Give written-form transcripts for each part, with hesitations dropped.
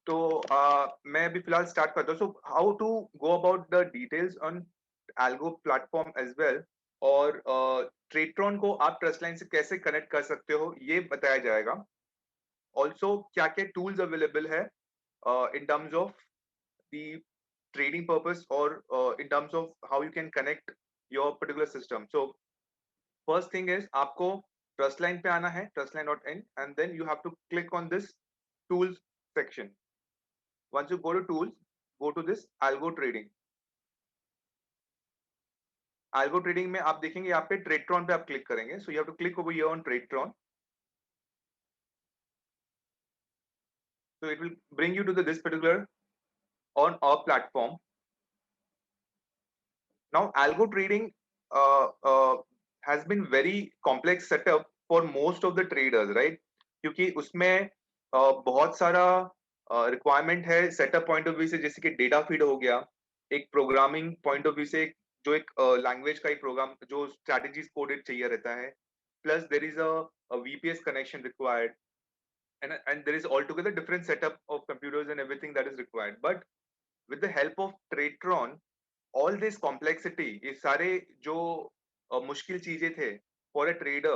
तो मैं अभी फिलहाल स्टार्ट करता हूँ. So how to go about the details on algo platform as well, और ट्रेडट्रॉन को आप ट्रस्ट लाइन से कैसे कनेक्ट कर सकते हो ये बताया जाएगा. ऑल्सो क्या क्या टूल्स अवेलेबल है in terms of the trading purpose, or in terms of how you can connect your particular system. So first thing is आपको Trustline पे आना है, trustline.in, and then you have to click on this tools section. Once you go to tools, go to this algo trading. Algo trading में आप देखेंगे यहाँ पे TradeTron पे आप क्लिक करेंगे. So you have to click over here on TradeTron. So it will bring you to this particular on our platform. Now algo trading has been very complex setup for most of the traders, right? क्योंकि उसमें बहुत सारा requirement है setup point of view से, जैसे कि data feed हो गया, एक प्रोग्रामिंग पॉइंट ऑफ व्यू से जो एक लैंग्वेज का एक प्रोग्राम जो स्ट्रैटेजीज कोडेड चाहिए रहता है, plus there is a VPS connection required, and there is altogether different setup of computers and everything that is required. But with the help of TradeTron, all this complexity, ये सारे जो मुश्किल चीजें थे for a trader,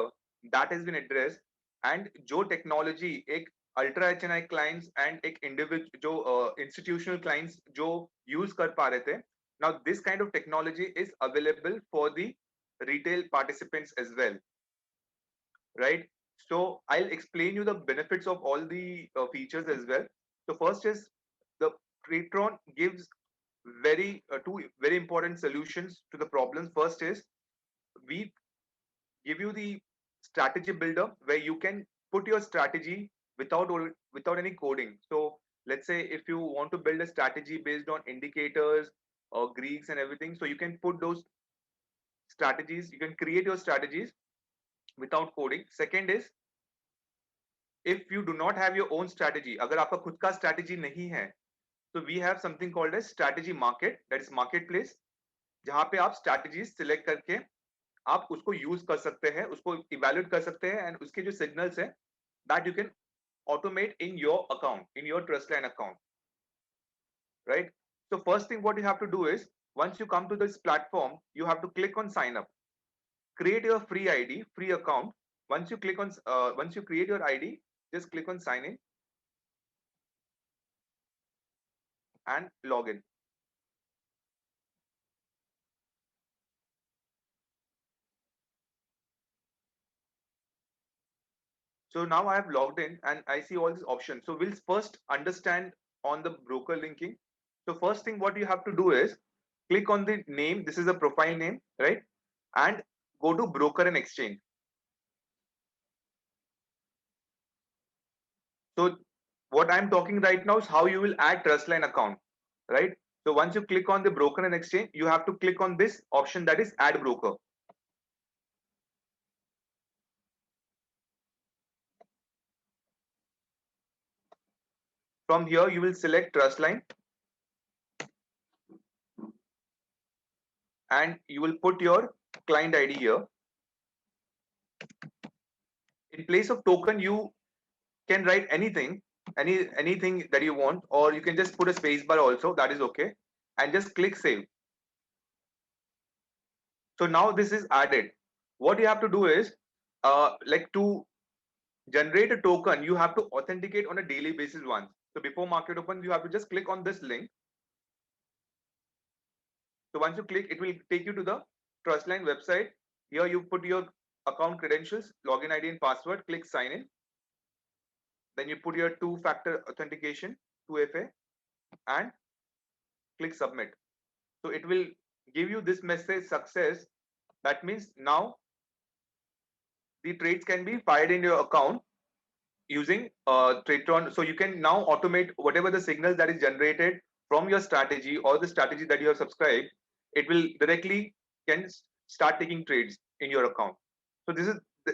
that has been addressed. And जो technology एक ultra HNI clients and एक individual जो इंस्टीट्यूशनल क्लाइंट्स जो यूज कर पा रहे थे, now this kind of technology is available for the retail participants as well, right? So I'll explain you the benefits of all the features as well. So first is the Tradetron gives two very important solutions to the problems. First is we give you the strategy builder where you can put your strategy without any coding. So let's say if you want to build a strategy based on indicators or Greeks and everything, so you can put those strategies, you can create your strategies without coding. Second is if you do not have your own strategy, अगर आपका खुद का strategy नहीं है, so we have something called as strategy market, that is marketplace, जहाँ पे आप strategies select करके आप उसको use कर सकते हैं, उसको evaluate कर सकते हैं, and उसके जो signals हैं that you can automate in your account, in your Trustline account, right? So first thing what you have to do is once you come to this platform, you have to click on sign up, create your free ID, free account. Once you click on once you create your ID, just click on sign in and log in. So now I have logged in and I see all these options. So we'll first understand on the broker linking. So first thing what you have to do is click on the name. This is a profile name, right? And go to broker and exchange. So what I'm talking right now is how you will add Trustline account, right? So once you click on the broker and exchange, you have to click on this option that is add broker. From here, you will select Trustline and you will put your client ID here. In place of token, you can write anything, anything that you want, or you can just put a space bar also, that is okay, and just click save. So now this is added. What you have to do is like to generate a token, you have to authenticate on a daily basis once. So before market open, you have to just click on this link. So once you click, it will take you to the Trustline website. Here you put your account credentials, login ID and password, click sign in. Then you put your two-factor authentication, 2FA, and click submit. So it will give you this message success. That means now the trades can be fired in your account using TradeTron. So you can now automate whatever the signal that is generated from your strategy or the strategy that you have subscribed. It will directly can start taking trades in your account. So this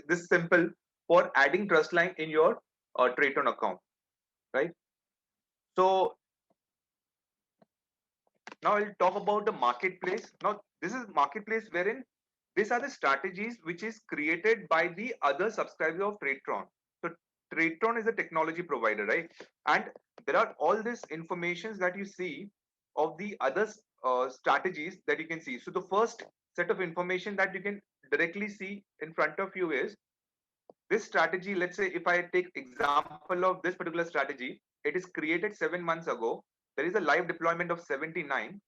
is simple for adding Trustline in your TradeTron account, right? So now I'll talk about the marketplace. Now this is marketplace wherein these are the strategies which is created by the other subscribers of TradeTron. So TradeTron is a technology provider, right? And there are all this informations that you see of the other strategies that you can see. So the first set of information that you can directly see in front of you is this strategy. Let's say if I take example of this particular strategy, it is created 7 months ago. There is a live deployment of 79.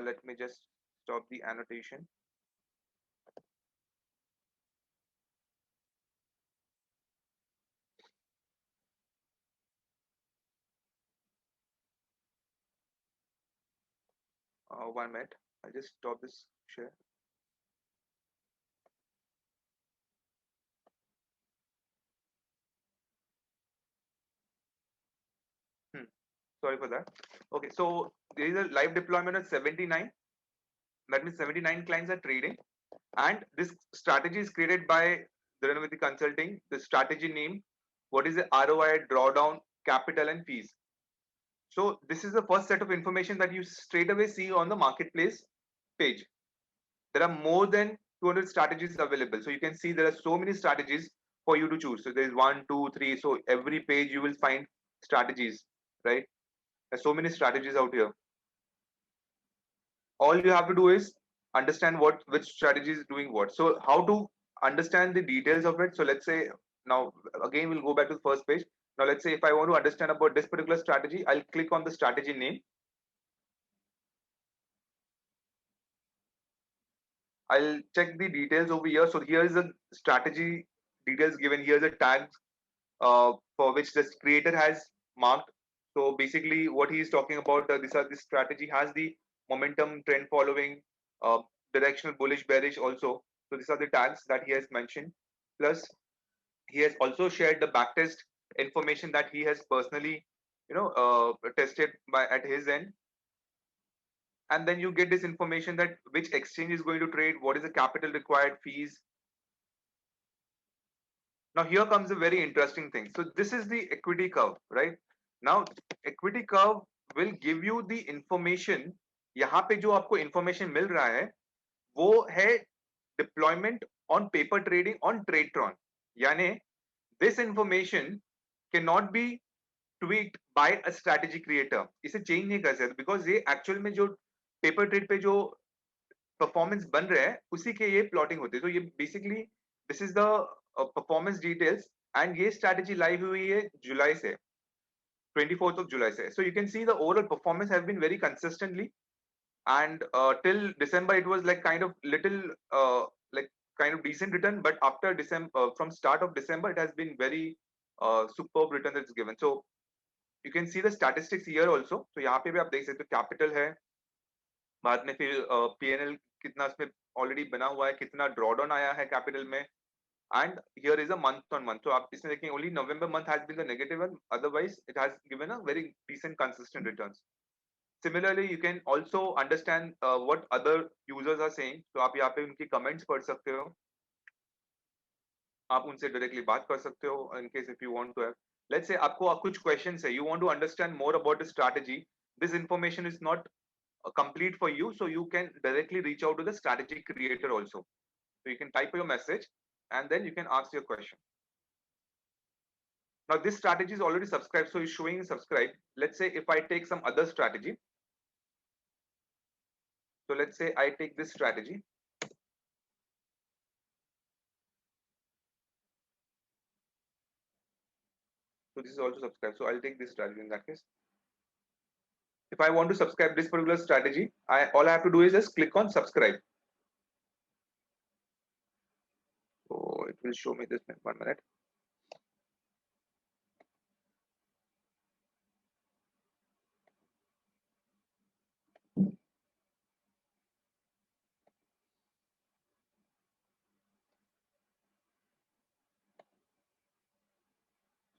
Let me just stop the annotation. One minute. I'll just stop this share. Sorry for that. Okay, so there is a live deployment of 79. That means 79 clients are trading. And this strategy is created by Dharanvati Consulting. The strategy name, what is the ROI, drawdown, capital, and fees. So this is the first set of information that you straight away see on the marketplace page. There are more than 200 strategies available. So you can see there are so many strategies for you to choose. So there is 1, 2, 3. So every page you will find strategies, right? There's so many strategies out here. All you have to do is understand which strategy is doing what. So how to understand the details of it. So let's say now again we'll go back to the first page. Now let's say if I want to understand about this particular strategy, I'll click on the strategy name. I'll check the details over here. So here is the strategy details given. Here's a tag for which the creator has marked. So basically what he is talking about, this strategy has the momentum, trend following, directional, bullish, bearish also. So these are the tags that he has mentioned. Plus he has also shared the backtest information that he has personally, tested by at his end. And then you get this information that which exchange is going to trade, what is the capital required, fees. Now here comes a very interesting thing. So this is the equity curve, right? Now equity curve will give you the information. यहाँ पे जो आपको information मिल रहा है वो है deployment on paper trading on TradeTron. यानी this information cannot be tweaked by a strategy creator. इसे change नहीं कर सकते because ये actual में जो paper trade पे जो performance बन रहा है उसी के ये plotting होते हैं. तो ये basically this is the performance details and ये strategy live हुई है जुलाई से 24th of July से. So you can see the overall performance has been very consistently, and till December it was like kind of little like kind of decent return, but after December from start of December it has been very superb return that's given. So you can see the statistics here also. So यहाँ पे भी आप देख सकते हो capital है, बाद में फिर P&L कितना इसमें already बना हुआ है, कितना drawdown आया है capital में, and here is a month on month. So आप इसमें देखेंगे only November month has been the negative one, otherwise it has given a very decent consistent returns. Similarly you can also understand what other users are saying. So आप यहाँ पे उनकी comments पढ़ सकते हो, आप उनसे directly बात कर सकते हो in case if you want to have. Let's say आपको कुछ questions है, you want to understand more about the strategy, this information is not complete for you, so you can directly reach out to the strategy creator also. So you can type your message and then you can ask your question. Now this strategy is already subscribed, so it's showing subscribe. Let's say if I take some other strategy. So let's say I take this strategy. So this is also subscribed. So I'll take this strategy in that case. If I want to subscribe this particular strategy, all I have to do is just click on subscribe. So it will show me this in 1 minute.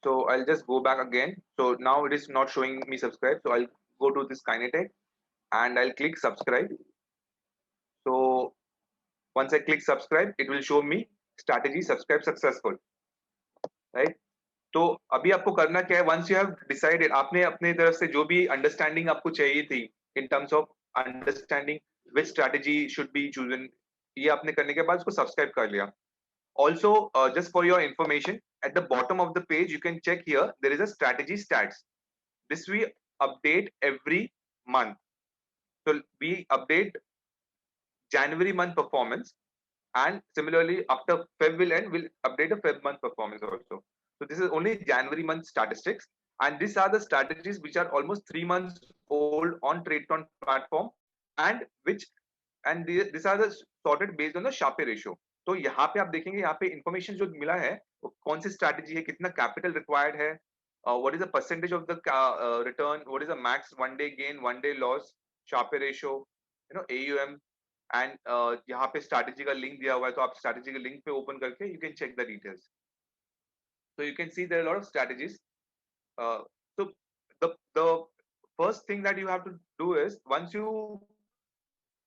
So I'll just go back again. So now it is not showing me subscribe. So I'll go to this Kinetic and I'll click subscribe. So once I click subscribe, it will show me strategy subscribe successful, right? तो अभी आपको करना क्या है, once you have decided, आपने अपने तरफ से जो भी understanding आपको चाहिए थी in terms of understanding which strategy should be chosen, ये आपने करने के बाद उसको subscribe कर लिया. Also, just for your information, at the bottom of the page, you can check here, there is a strategy stats. This we update every month. So we update January month performance, and similarly after Feb will end, we'll update the Feb month performance also. So this is only January month statistics, and these are the strategies which are almost 3 months old on TradeTron platform, and which these are the sorted based on the Sharpe ratio. तो यहाँ पे आप देखेंगे, यहाँ पे information जो मिला है वो कौन सी strategy है, कितना capital required है, what is the percentage of the return, what is the max one day gain, one day loss, Sharpe ratio, AUM, and यहाँ पे strategy का link दिया हुआ है, तो आप strategy के link पे open करके you can check the details. So you can see there are a lot of strategies. So the first thing that you have to do is, once you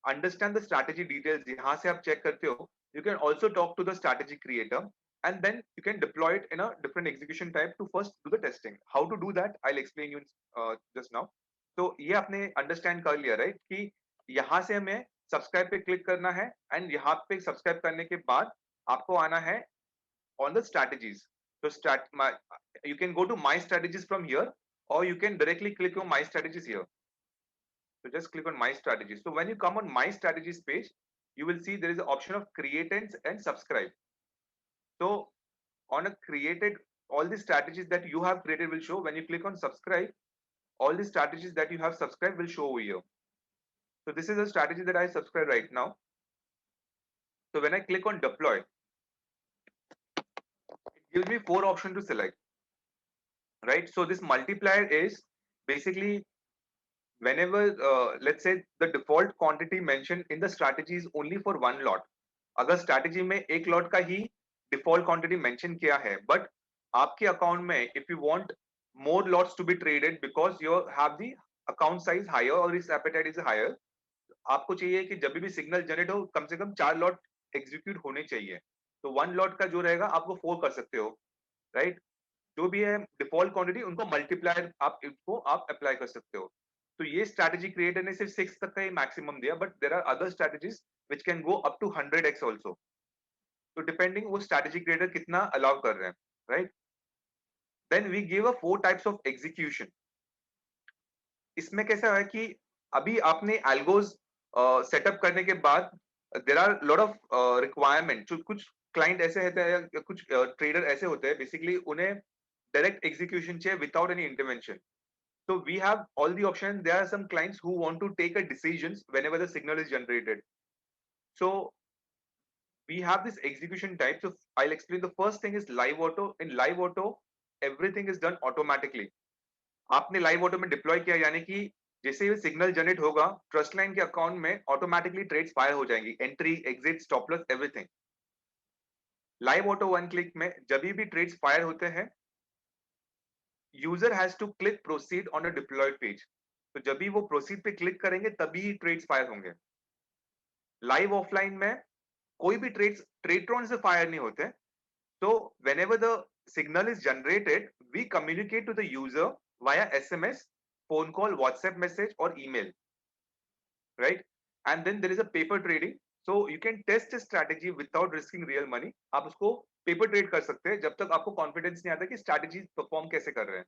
understand the strategy details, यहाँ से आप check करते हो, you can also talk to the strategy creator, and then you can deploy it in a different execution type to first do the testing. How to do that, I'll explain you just now. तो ये आपने understand कर लिया, right? कि यहाँ से हमें subscribe पे click करना है, and यहाँ पे subscribe करने के बाद आपको आना है on the strategies. So you can go to my strategies from here, or you can directly click on my strategies here. So just click on my strategies. So when you come on my strategies page, you will see there is an option of create and subscribe. So on a created, all the strategies that you have created will show. When you click on subscribe, all the strategies that you have subscribed will show over here. So this is a strategy that I subscribe right now. So when I click on deploy, it gives me 4 options to select, right? So this multiplier is basically whenever, let's say the default quantity mentioned in the strategy is only for one lot. अगर strategy में एक lot का ही default quantity mention किया है, but आपके account में if you want more lots to be traded because you have the account size higher or risk appetite is higher, आपको चाहिए कि जब भी signal generate हो कम से कम 4 lot execute होने चाहिए. तो one lot का जो रहेगा आपको 4 कर सकते हो, right? जो भी है default quantity उनको multiplier आप apply कर सकते हो. तो ये strategy creator ने सिर्फ 6 तक का ही maximum दिया, but there are other strategies which can go up to 100x also. So depending वो strategy creator कितना allow कर रहे हैं, right? Then we give a 4 types of execution. इसमें कैसा है कि अभी आपने algos setup करने के बाद there are lot of requirement. जो कुछ client ऐसे होते हैं या कुछ trader ऐसे होते हैं, basically उन्हें direct execution चाहिए without any intervention. So we have all the options. There are some clients who want to take a decisions whenever the signal is generated. So we have this execution type. So I'll explain. The first thing is live auto. In live auto, everything is done automatically. आपने live auto में deploy किया, यानी कि जैसे ही signal generate होगा, trust line के account में automatically trades fire हो जाएंगी. Entry, exit, stop loss, everything. Live auto one click में जब भी trades fire होते हैं, user has to click proceed on a deployed page. तो जब भी वो proceed पे click करेंगे तभी trades fire होंगे. Live offline में कोई भी trades TradeTron से fire नहीं होते. So whenever the signal is generated, we communicate to the user via SMS, phone call, WhatsApp message or email, right? And then there is a paper trading. So you can test a strategy without risking real money. आप उसको paper trade कर सकते हैं जब तक आपको confidence नहीं आता कि strategies perform कैसे कर रहे हैं.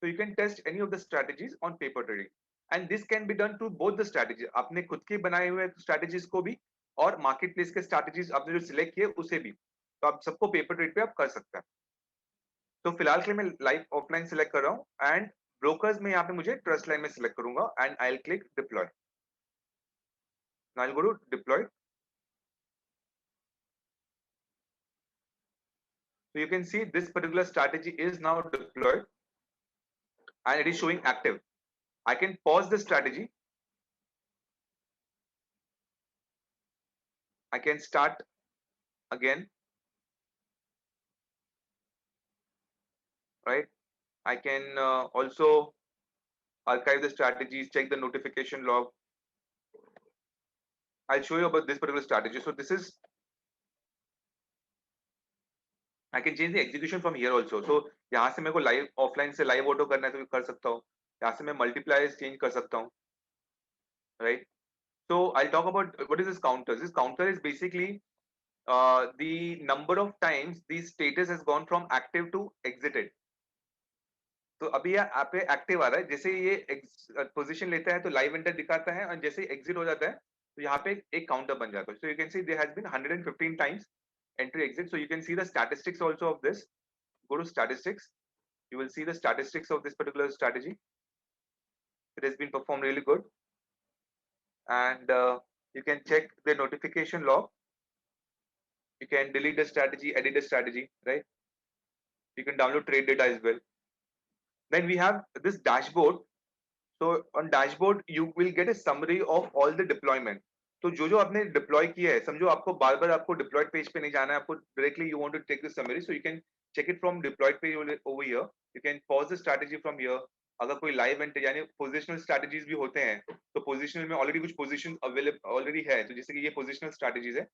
So you can test any of the strategies on paper trading, and this can be done to both the strategies. आपने खुद के बनाए हुए strategies को भी और marketplace के strategies आपने जो select किए उसे भी, तो आप सबको paper trade पे आप कर सकते हैं. तो फिलहाल के लिए मैं live offline select कर रहा हूँ, and brokers में यहाँ पे मुझे trust line में select करूंगा, and I'll click deploy. Now I'll go to deploy. So you can see this particular strategy is now deployed and it is showing active. I can pause the strategy. I can start again, right? I can also archive the strategies, check the notification log. I'll show you about this particular strategy. So this is, I can change the execution from here also. So यहाँ से मेरे को live offline से live auto करना है तो कर सकता हूँ. यहाँ से मैं multipliers change कर सकता हूँ, right? So I'll talk about what is this counter. This counter is basically the number of times the status has gone from active to exited. तो अभी यहाँ पे एक्टिव आ रहा है, जैसे ये पोजीशन लेता है तो लाइव एंटर दिखाता है, और जैसे एग्जिट हो जाता है तो यहाँ पे एक काउंटर बन जाता है. So you can see there has been 115 times entry exit. So you can see the statistics also of this. Go to statistics. You will see the statistics of this particular strategy. It has been performed really good, and you can check the notification log. You can delete the strategy, edit the strategy, right? You can download trade data as well. Then we have this dashboard. So on dashboard you will get a summary of all the deployment. तो जो आपने deploy किया है, समझो आपको बार बार आपको deployed page पे नहीं जाना है, आपको directly you want to take the summary, so you can check it from deployed page over here. You can pause the strategy from here. अगर कोई live एंट्री यानी positional strategies भी होते हैं, तो positional में already कुछ position available already है, तो जैसे कि ये positional strategies है,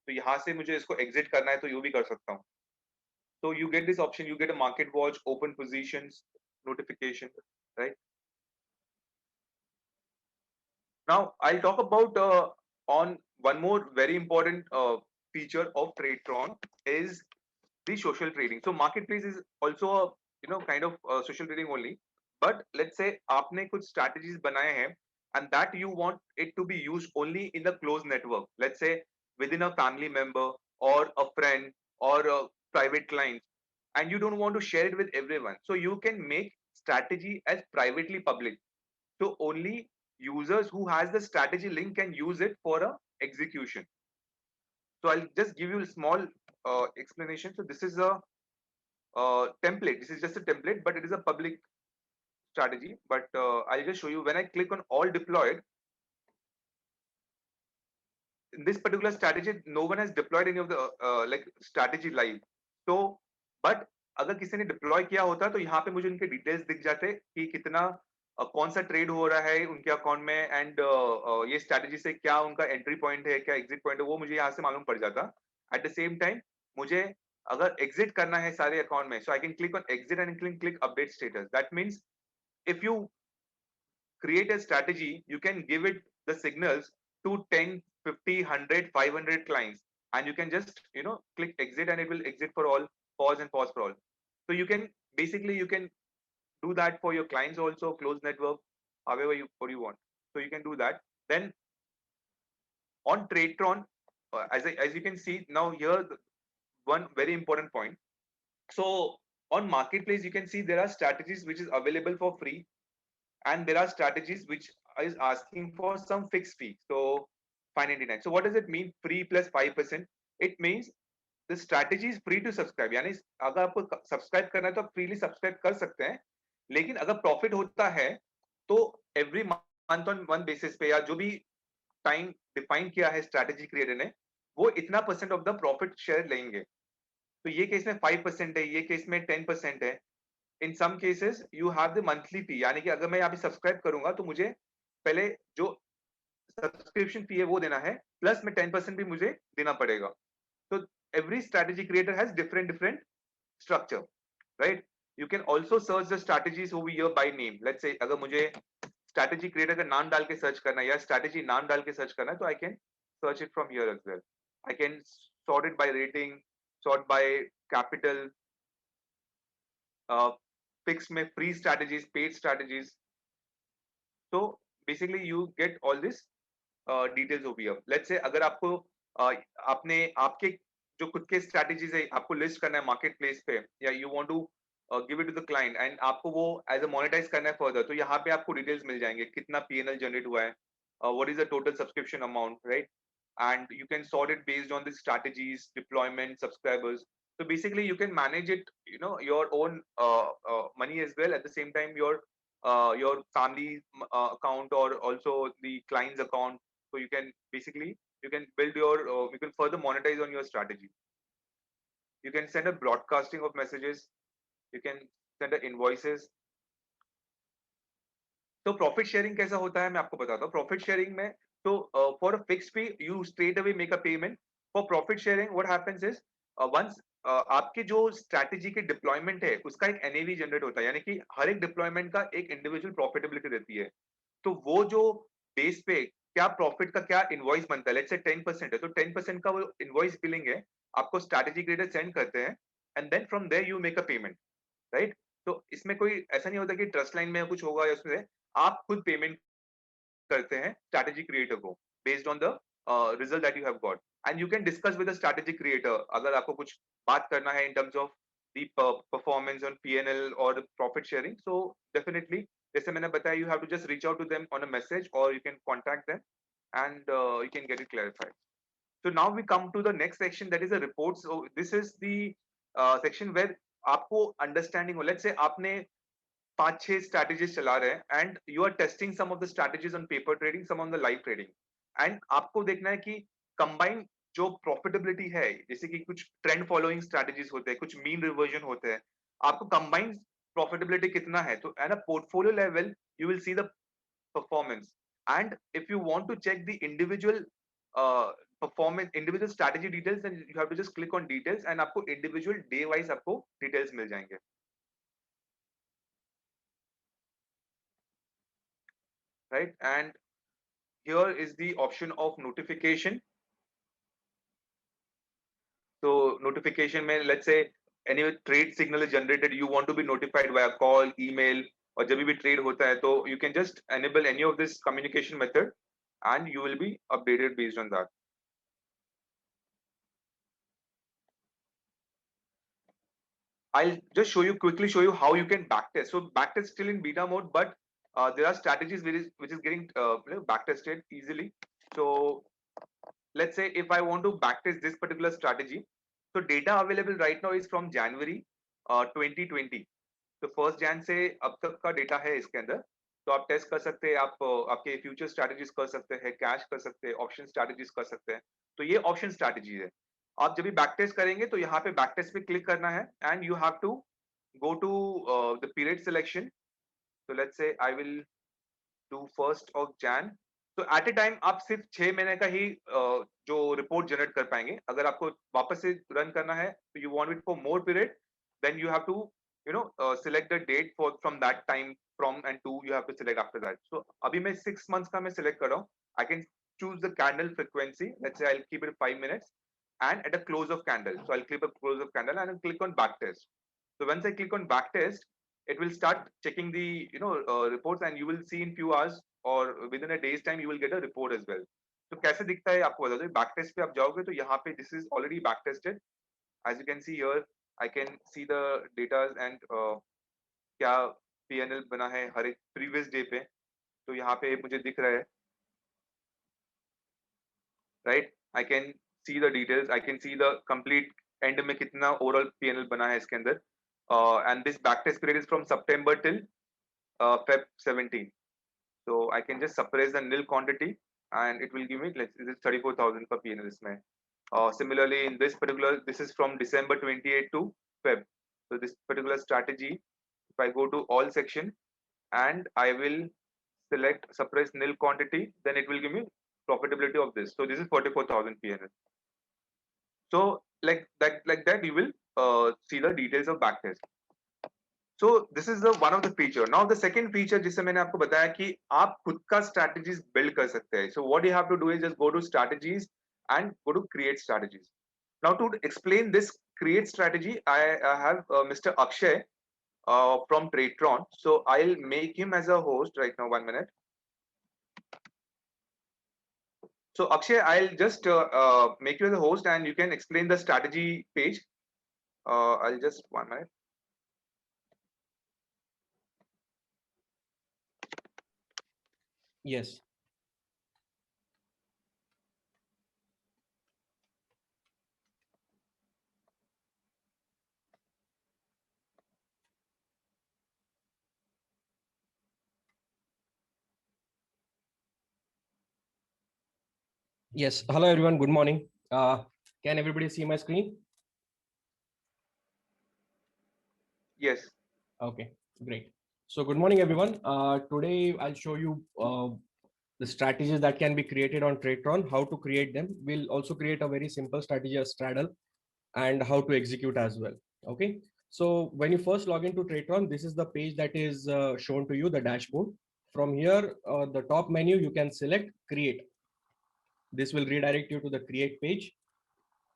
तो यहाँ से मुझे इसको exit करना है तो ये भी कर सकता हूँ. So you get this option, you get a market watch, open positions, notification, right? Now I'll talk about on one more very important feature of TradeTron is the social trading. So marketplace is also a kind of social trading only. But let's say आपने कुछ strategies बनाए हैं and that you want it to be used only in the closed network. Let's say within a family member or a friend or a private client, and you don't want to share it with everyone. So you can make strategy as privately public. So only users who has the strategy link can use it for a execution. So I'll just give you a small explanation. So this is a template. This is just a template, but it is a public strategy. But I'll just show you when I click on all deployed. In this particular strategy, no one has deployed any of the like strategy live. So, but अगर किसी ने deploy किया होता तो यहाँ पे मुझे उनके डिटेल्स दिख जाते कि कितना कौन सा ट्रेड हो रहा है उनके अकाउंट में, एंड ये स्ट्रैटेजी से क्या उनका एंट्री पॉइंट है, क्या एग्जिट पॉइंट है, वो मुझे यहाँ से मालूम पड़ जाता. एट द सेम टाइम मुझे अगर एग्जिट करना है सारे अकाउंट में, so I can click on exit and click update status. That means if you create a strategy, you can give it the signals to 10, 50, 100, 500 clients, and you can just click exit and it will exit for all, pause and pause for all. So you can basically you can do that for your clients also, close network, however what you want. So you can do that. Then on TradeTron, as you can see now here, one very important point. So on marketplace you can see there are strategies which is available for free, and there are strategies which is asking for some fixed fee. So 599. So what does it mean, free plus 5%? It means the strategy is free to subscribe. यानी अगर आपको subscribe करना है तो आप freely subscribe कर सकते हैं, लेकिन अगर प्रॉफिट होता है तो every month on one basis पे, या जो भी टाइम डिफाइन किया है स्ट्रैटेजी क्रिएटर ने, वो इतना percent of the profit share लेंगे. तो ये केस में 5% है, ये केस में 10% है. In some cases you have the monthly fee, यानी कि अगर मैं यहाँ पे सब्सक्राइब करूंगा तो मुझे पहले जो सब्सक्रिप्शन फी है वो देना है, प्लस में 10% भी मुझे देना पड़ेगा. तो every strategy creator has different structure, right? You can also search the strategies over here by name. Let's say अगर मुझे strategy creator का नाम डाल के सर्च करना है या strategy नाम डाल के सर्च करना है, तो I can search it from here as well. I can sort it by rating, sort by capital, fixed में free strategies, paid strategies. So basically you get all this details over here. Let's say अगर आपको आपने आपके जो खुद के strategies है आपको लिस्ट करना है मार्केट प्लेस पे, या you want to give it to the client and आपको वो एज अ मोनेटाइज करना है फर्दर, तो यहाँ पे आपको डिटेल्स मिल जाएंगे, कितना पीएनएल जनरेट हुआ है, what is the total subscription amount, right? And you can sort it based on the strategies, deployment, subscribers. So basically you can manage it, your own money as well, at the same time your family account or also the client's account. So you can basically you can build your you can further monetize on your strategy. You can send a broadcasting of messages, you can send a invoices. तो profit sharing कैसा होता है मैं आपको बताता हूँ. Profit sharing में तो for a fix fee you straight away make a payment. For profit sharing what happens is once आपके जो स्ट्रैटेजी के डिप्लॉयमेंट है उसका एक एनएवी जनरेट होता है, यानी कि हर एक डिप्लॉयमेंट का एक इंडिविजुअल प्रॉफिटेबिलिटी रहती है. तो वो जो बेस पे क्या प्रॉफिट का क्या इनवॉइस बनता है, लेट्स से 10% है, तो 10% का वो इनवॉइस बिलिंग है, आपको स्ट्रैटेजी क्रिएटर सेंड करते हैं, and then from there you make a payment, right? तो इसमें कोई ऐसा नहीं होता कि ट्रस्ट लाइन में कुछ होगा या उसमें आप खुद पेमेंट करते हैं स्ट्रैटेजी क्रिएटर को based on the result that you have got, and you can discuss with the strategy creator अगर आपको कुछ बात करना है in terms of the performance on PNL और प्रॉफिट शेयरिंग. सो डेफिनेटली जैसे मैंने बताया, you have to just reach out to them on a message और you can contact them and you can get it clarified. So now we come to the next section, that is the reports. So this is the section where आपको understanding हो. Let's say आपने 5-6 strategies चला रहे हैं and you are testing some of the strategies on paper trading, some on the live trading, and आपको देखना है कि combined जो profitability है, जैसे कि कुछ trend following strategies होते हैं, कुछ mean reversion होते हैं, आपको combined profitability कितना है, तो at a portfolio level you will see the performance. And if you want to check the individual performance, individual strategy details, then you have to just click on details and आपको individual day wise आपको details मिल जाएंगे, right? And here is the option of notification. So notification में let's say any trade signal is generated, you want to be notified via call, email, और जब भी trade होता है तो you can just enable any of this communication method and you will be updated based on that. I'll just quickly show you how you can backtest. So backtest still in beta mode, but there are strategies which is getting backtested easily. So let's say if I want to backtest this particular strategy, so data available right now is from January 2020. तो first Jan से अब तक का data है इसके अंदर, तो आप टेस्ट कर सकते हैं, आप आपके फ्यूचर स्ट्रैटेजीज कर सकते हैं, कैश कर सकते हैं, ऑप्शन स्ट्रैटेजीज कर सकते हैं. तो ये ऑप्शन स्ट्रैटेजी है. आप जब भी बैक टेस्ट करेंगे तो यहाँ पे बैक टेस्ट पे क्लिक करना है and you have to go to the period selection. तो let's say I will do 1st of Jan. तो एट ए टाइम आप सिर्फ 6 महीने का ही जो रिपोर्ट जनरेट कर पाएंगे. अगर आपको वापस से रन करना है तो you want it for more period, then you have to select the date for from that time from and to you have to select after that. So abhi मैं 6 months का मैं select कर रहा हूँ. I can choose the candle frequency. Let's say I'll keep it 5 minutes and at a close of candle. So I'll click a close of candle and I'll click on back test. So once I click on back test, it will start checking the reports and you will see in few hours or within a day's time you will get a report as well. तो कैसे दिखता है आपको बता दो. Back test पे आप जाओगे तो यहाँ पे this is already back tested. As you can see here, I can see the data and क्या PNL बना है हर एक previous day पे, तो यहाँ पे मुझे दिख रहा है, right? I can see the details, I can see the complete end में कितना overall PNL बना है इसके अंदर, and this backtest period is from September till Feb 17. So I can just suppress the nil quantity and it will give me like this is 34,000 per PNL इसमें. Similarly in this particular, this is from December 28 to Feb. So this particular strategy, if I go to all section and I will select suppress nil quantity, then it will give me profitability of this. So this is 44,000 PNL. So like that you will see the details of backtest. So this is the one of the feature. Now the second feature जिससे मैंने आपको बताया कि आप खुद का strategies build कर सकते हैं. So what you have to do is just go to strategies and go to create strategies. Now to explain this create strategy, I have Mr. Akshay from Tradetron. So I'll make him as a host right now. 1 minute. So Akshay, I'll just make you as a host and you can explain the strategy page. I'll just 1 minute. Yes. Yes. Hello, everyone. Good morning. Can everybody see my screen? Yes. Okay, great. So good morning, everyone. Today I'll show you the strategies that can be created on Tradetron, how to create them. We'll also create a very simple strategy as straddle and how to execute as well. Okay. So when you first log into Tradetron, this is the page that is shown to you, the dashboard. From here, the top menu, you can select create. This will redirect you to the create page.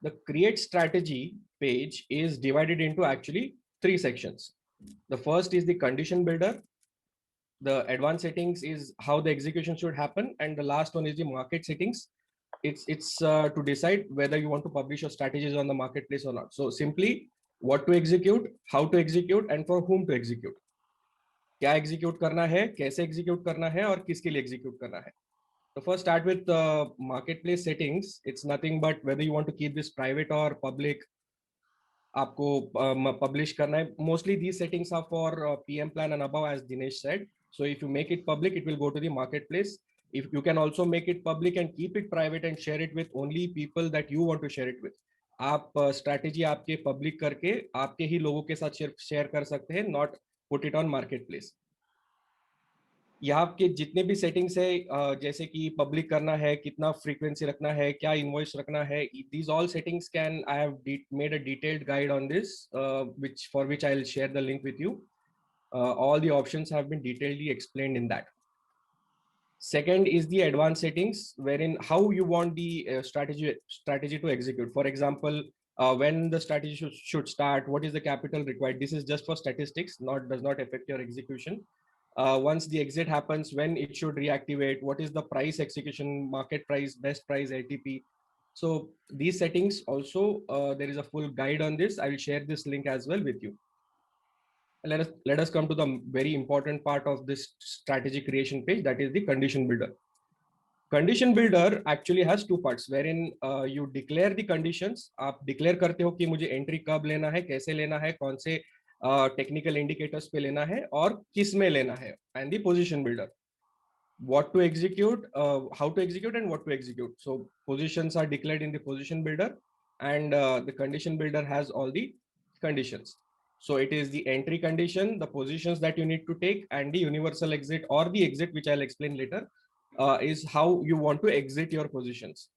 The create strategy page is divided into actually 3 sections. The first is the condition builder. The advanced settings is how the execution should happen. And the last one is the market settings. It's to decide whether you want to publish your strategies on the marketplace or not. So simply what to execute, how to execute, and for whom to execute. क्या execute करना है, कैसे execute करना है, और किसके लिए execute करना है. So first start with marketplace settings. It's nothing but whether you want to keep this private or public. आपको publish करना है. Mostly these settings are for PM plan and above, as Dinesh said. So if you make it public, it will go to the marketplace. If you can also make it public and keep it private and share it with only people that you want to share it with. आप strategy आपके public करके आपके ही लोगों के साथ share कर सकते हैं, not put it on marketplace. यहाँ के जितने भी सेटिंग्स है, जैसे कि पब्लिक करना है, कितना फ्रीक्वेंसी रखना है, क्या इनवॉइस रखना है, these all settings can I have made a detailed guide on this, which for which I'll share the link with you. All the options have been detailedly explained in that. Second is the advanced settings, wherein how you want the strategy to execute. For example, when the strategy should start, what is the capital required. This is just for statistics, does not affect your execution. Once the exit happens, when it should reactivate, what is the price execution, market price, best price, LTP. So these settings also, there is a full guide on this. I will share this link as well with you. Let us come to the very important part of this strategy creation page, that is the condition builder. Condition builder actually has 2 parts, wherein you declare the conditions. आप declare करते हो कि मुझे entry कब लेना है, कैसे लेना है, कौन से technical indicators पे लेना है, और किस में लेना है, and the position builder. What to execute, how to execute, and what to execute. So positions are declared in the position builder, and the condition builder has all the conditions. So it is the entry condition, the positions that you need to take, and the universal exit or the exit, which I'll explain later, is how you want to exit your positions.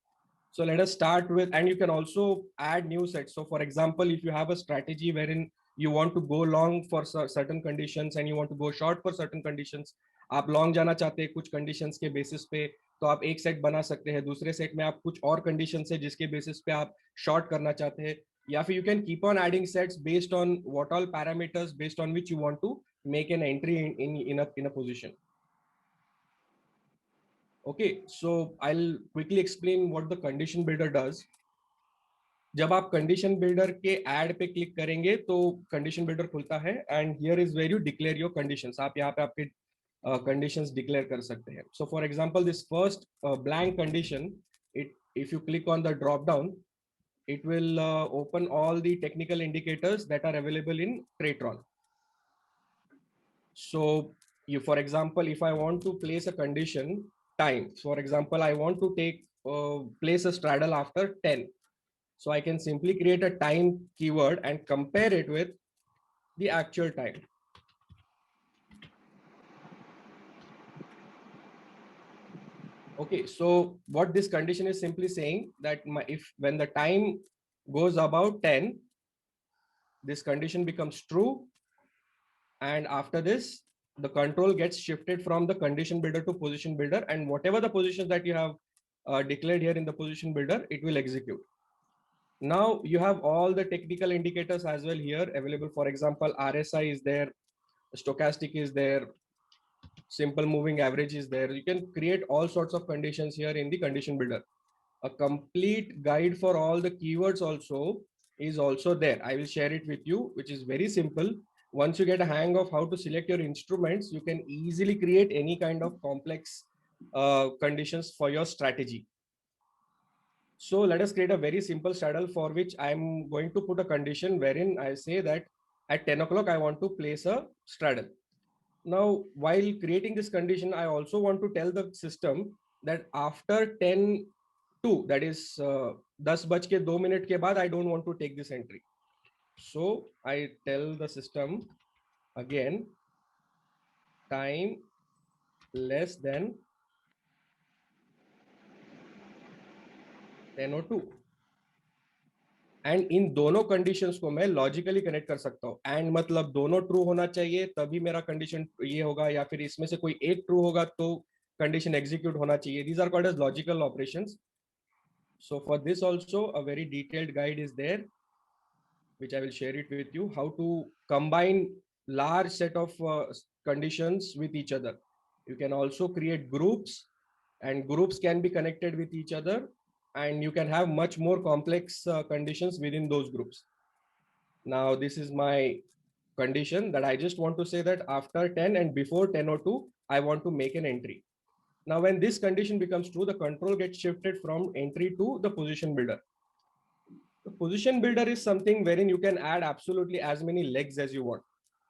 So let us start with, and you can also add new sets. So for example, if you have a strategy wherein you want to go long for certain conditions and you want to go short for certain conditions, आप long जाना चाहते हैं कुछ conditions के basis पे, तो आप एक set बना सकते हैं. दूसरे set में आप कुछ और conditions है जिसके basis पे आप short करना चाहते हैं, या फिर you can keep on adding sets based on what all parameters based on which you want to make an entry in a position. Okay, so I'll quickly explain what the condition builder does. जब आप condition builder के add पे click करेंगे तो condition builder खुलता है, and here is where you declare your conditions. आप यहाँ पे आपके कंडीशंस डिक्लेयर कर सकते हैं. So for example this first blank condition, if you click on the drop down, it will open all the technical indicators that are available in Tradetron. So you, for example, if I want to place a condition time, for example, I want to take place a straddle after 10. So I can simply create a time keyword and compare it with the actual time. Okay, so what this condition is simply saying that if when the time goes about 10, this condition becomes true, and after this the control gets shifted from the condition builder to position builder, and whatever the positions that you have declared here in the position builder, it will execute. Now you have all the technical indicators as well here available. For example, RSI is there, stochastic is there, simple moving average is there. You can create all sorts of conditions here in the condition builder. A complete guide for all the keywords also is also there. I will share it with you, which is very simple. Once you get a hang of how to select your instruments, you can easily create any kind of complex conditions for your strategy. So let us create a very simple straddle, for which I'm going to put a condition wherein I say that at 10 o'clock, I want to place a straddle. Now, while creating this condition, I also want to tell the system that after 10:02, that is 10 बज के 2 minute के बाद, I don't want to take this entry. So I tell the system again, time less than 10:02. And in दोनों conditions को मैं logically connect कर सकता हूँ. एंड मतलब दोनों ट्रू होना चाहिए तभी मेरा कंडीशन ये होगा, या फिर इसमें से कोई एक ट्रू होगा तो कंडीशन एग्जीक्यूट होना चाहिए. These are called as logical operations. So for this also a very detailed guide is there, which I will share it with you, how to combine large set of conditions with each other. You can also create groups, and groups can be connected with each other, and you can have much more complex conditions within those groups. Now this is my condition that I just want to say that after 10 and before 10:02 I want to make an entry. Now when this condition becomes true, the control gets shifted from entry to the position builder. The position builder is something wherein you can add absolutely as many legs as you want.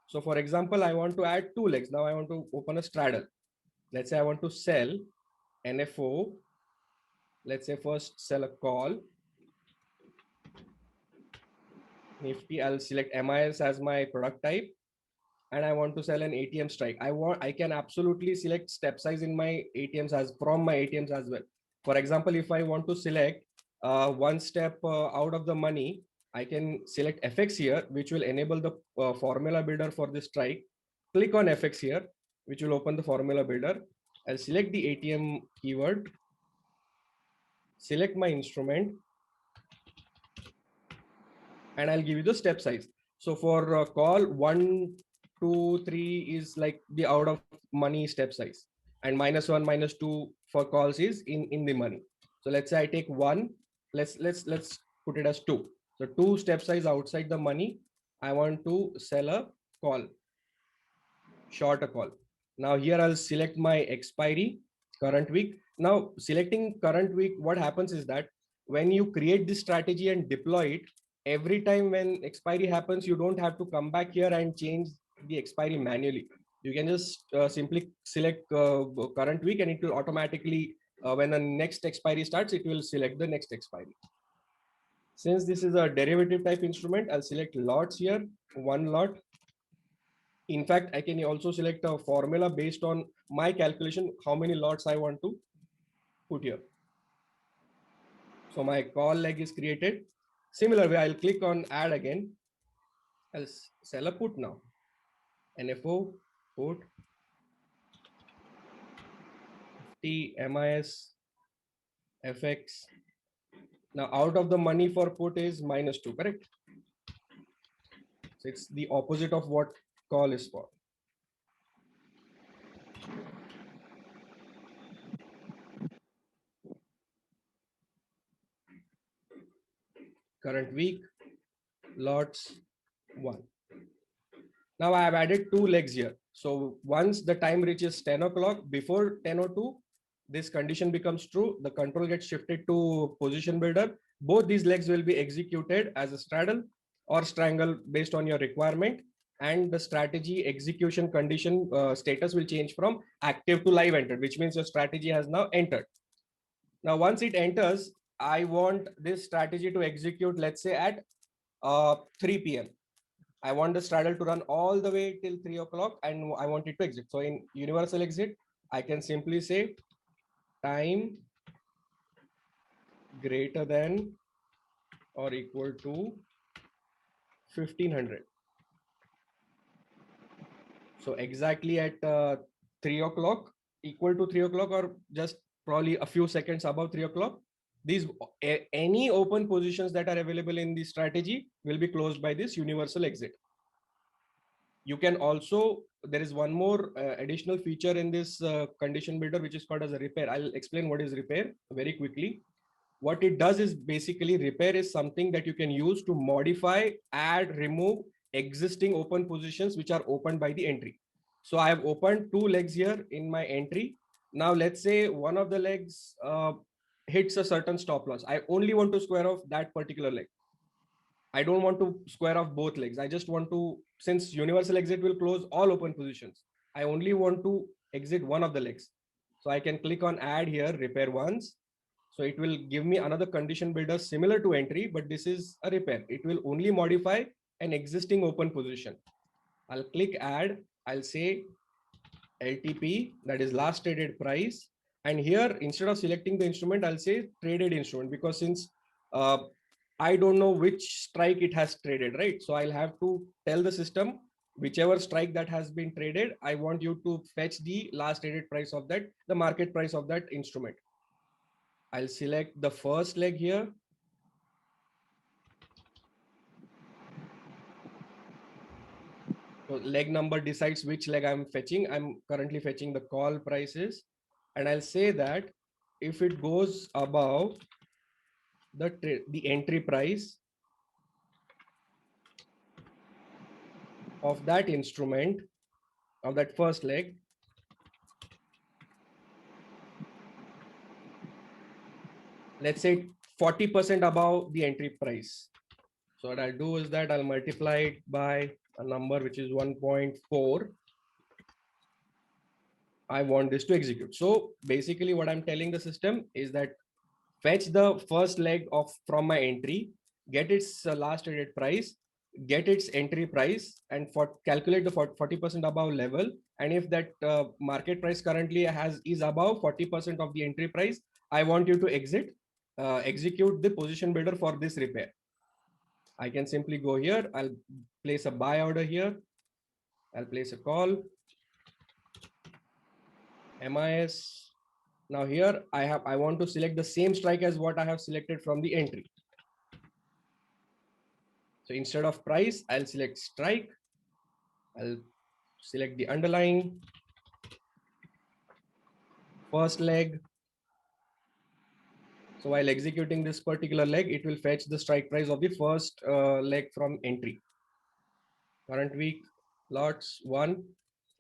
So for example, I want to add 2 legs. Now I want to open a straddle. Let's say I want to sell NFO. Let's say first sell a call. Nifty, I'll select MIS as my product type. And I want to sell an ATM strike. I can absolutely select step size in my ATMs as from my ATMs as well. For example, if I want to select one step out of the money, I can select FX here, which will enable the formula builder for the strike. Click on FX here, which will open the formula builder. I'll select the ATM keyword, select my instrument, and I'll give you the step size. So for call 1, 2, 3 is like the out of money step size, and -1, -2 for calls is in the money. So let's say I take 1. Let's put it as 2. So 2 step size outside the money. I want to sell a call, short a call. Now here I'll select my expiry current week. Now selecting current week, what happens is that when you create this strategy and deploy it, every time when expiry happens, you don't have to come back here and change the expiry manually. You can just simply select current week, and it will automatically, when the next expiry starts, it will select the next expiry. Since this is a derivative type instrument, I'll select lots here, 1 lot. In fact, I can also select a formula based on my calculation, how many lots I want to put here. So my call leg is created. Similar way, I'll click on add again. I'll sell a put now. NFO, put, T, MIS, FX. Now out of the money for put is -2, correct? So it's the opposite of what call is for. Current week, lots 1. Now I have added 2 legs here. So once the time reaches 10 o'clock, before 10:02, this condition becomes true. The control gets shifted to position builder. Both these legs will be executed as a straddle or strangle based on your requirement. And the strategy execution condition status will change from active to live entered, which means your strategy has now entered. Now, once it enters, I want this strategy to execute, let's say at 3 p.m. I want the straddle to run all the way till 3 o'clock, and I want it to exit. So in universal exit, I can simply say time greater than or equal to 1500. So exactly at 3 o'clock, equal to 3 o'clock, or just probably a few seconds above 3 o'clock, these any open positions that are available in the strategy will be closed by this universal exit. You can also, there is one more additional feature in this condition builder, which is called as a repair. I'll explain what is repair very quickly. What it does is basically repair is something that you can use to modify, add, remove existing open positions which are opened by the entry. So I have opened 2 legs here in my entry. Now let's say one of the legs hits a certain stop loss. I only want to square off that particular leg. I don't want to square off both legs. I just want to, since universal exit will close all open positions, I only want to exit one of the legs. So I can click on add here, repair once. So it will give me another condition builder similar to entry, but this is a repair. It will only modify an existing open position. I'll click add. I'll say LTP, that is last traded price. And here, instead of selecting the instrument, I'll say traded instrument, because since I don't know which strike it has traded, right? So I'll have to tell the system, whichever strike that has been traded, I want you to fetch the last traded price of that, the market price of that instrument. I'll select the first leg here. So leg number decides which leg I'm fetching. I'm currently fetching the call prices, and I'll say that if it goes above the entry price of that instrument, of that first leg, let's say 40% above the entry price. So what I'll do is that I'll multiply it by a number which is 1.4. I want this to execute. So basically what I'm telling the system is that fetch the first leg of from my entry, get its last traded price, get its entry price, and for calculate the 40% above level. And if that market price currently is above 40% of the entry price, I want you to execute the position builder for this repair. I can simply go here. I'll place a buy order here. I'll place a call. MIS. Now here I want to select the same strike as what I have selected from the entry. So instead of price, I'll select strike. I'll select the underlying first leg. So while executing this particular leg, it will fetch the strike price of the first leg from entry. Current week, lots 1,